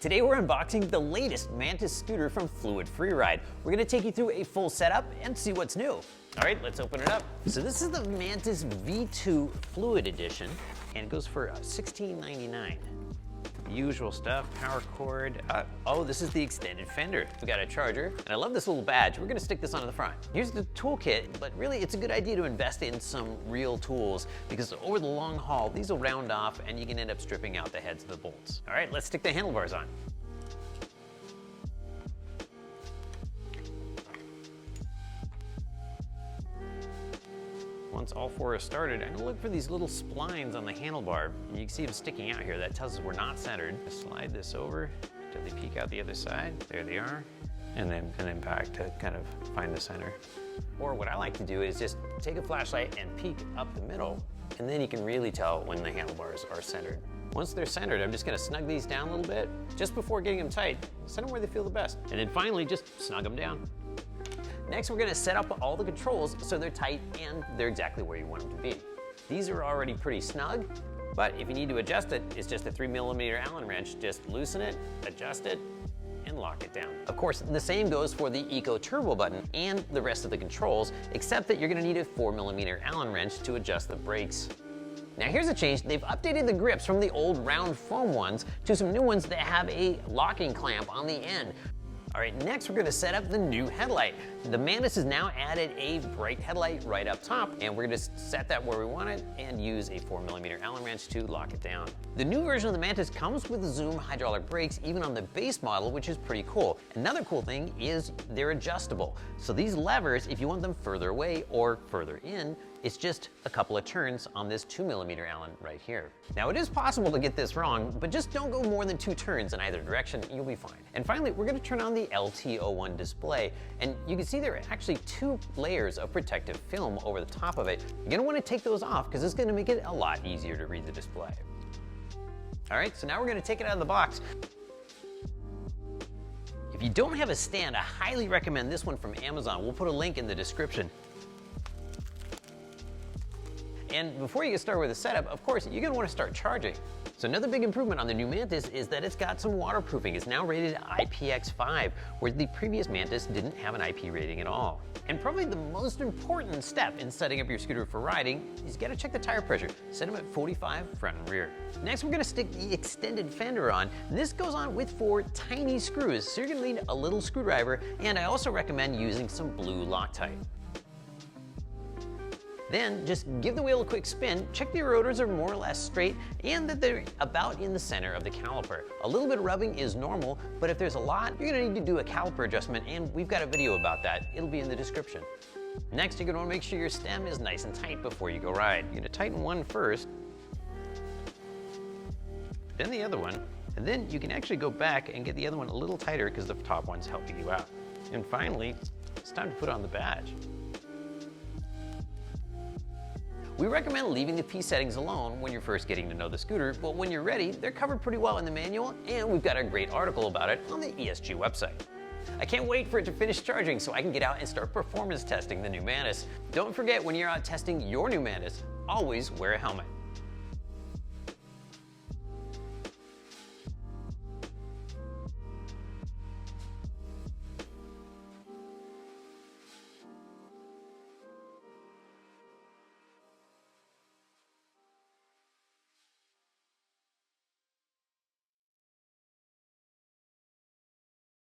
Today we're unboxing the latest Mantis scooter from Fluid Freeride. We're gonna take you through a full setup and see what's new. All right, let's open it up. So this is the Mantis V2 Fluid Edition, and it goes for $16.99. The usual stuff, power cord. Oh, this is the extended fender. We got a charger, and I love this little badge. We're gonna stick this onto the front. Here's the toolkit, but really it's a good idea to invest in some real tools because over the long haul, these will round off and you can end up stripping out the heads of the bolts. All right, let's stick the handlebars on. Once all four are started, I'm gonna look for these little splines on the handlebar. You can see them sticking out here. That tells us we're not centered. Slide this over till they peek out the other side. There they are. And then an impact to kind of find the center. Or what I like to do is just take a flashlight and peek up the middle, and then you can really tell when the handlebars are centered. Once they're centered, I'm just gonna snug these down a little bit. Just before getting them tight, set them where they feel the best. And then finally, just snug them down. Next, we're gonna set up all the controls so they're tight and they're exactly where you want them to be. These are already pretty snug, but if you need to adjust it, it's just a 3mm Allen wrench. Just loosen it, adjust it, and lock it down. Of course, the same goes for the Eco Turbo button and the rest of the controls, except that you're gonna need a 4mm Allen wrench to adjust the brakes. Now here's a change. They've updated the grips from the old round foam ones to some new ones that have a locking clamp on the end. All right, next we're gonna set up the new headlight. The Mantis has now added a bright headlight right up top, and we're gonna set that where we want it and use a 4mm Allen wrench to lock it down. The new version of the Mantis comes with Zoom hydraulic brakes even on the base model, which is pretty cool. Another cool thing is they're adjustable. So these levers, if you want them further away or further in, it's just a couple of turns on this 2mm Allen right here. Now it is possible to get this wrong, but just don't go more than 2 turns in either direction, you'll be fine. And finally, we're gonna turn on the LTO1 display, and you can see there are actually 2 layers of protective film over the top of it. You're gonna wanna take those off because it's gonna make it a lot easier to read the display. All right, so now we're gonna take it out of the box. If you don't have a stand, I highly recommend this one from Amazon. We'll put a link in the description. And before you get started with the setup, of course, you're gonna wanna start charging. So another big improvement on the new Mantis is that it's got some waterproofing. It's now rated IPX5, where the previous Mantis didn't have an IP rating at all. And probably the most important step in setting up your scooter for riding is you gotta check the tire pressure. Set them at 45 front and rear. Next, we're gonna stick the extended fender on. This goes on with 4 tiny screws, so you're gonna need a little screwdriver, and I also recommend using some blue Loctite. Then just give the wheel a quick spin, check the rotors are more or less straight and that they're about in the center of the caliper. A little bit of rubbing is normal, but if there's a lot, you're gonna need to do a caliper adjustment, and we've got a video about that. It'll be in the description. Next, you're gonna wanna make sure your stem is nice and tight before you go ride. You're gonna tighten one first, then the other one, and then you can actually go back and get the other one a little tighter because the top one's helping you out. And finally, it's time to put on the badge. We recommend leaving the P settings alone when you're first getting to know the scooter, but when you're ready, they're covered pretty well in the manual, and we've got a great article about it on the ESG website. I can't wait for it to finish charging so I can get out and start performance testing the new Mantis. Don't forget, when you're out testing your new Mantis, always wear a helmet.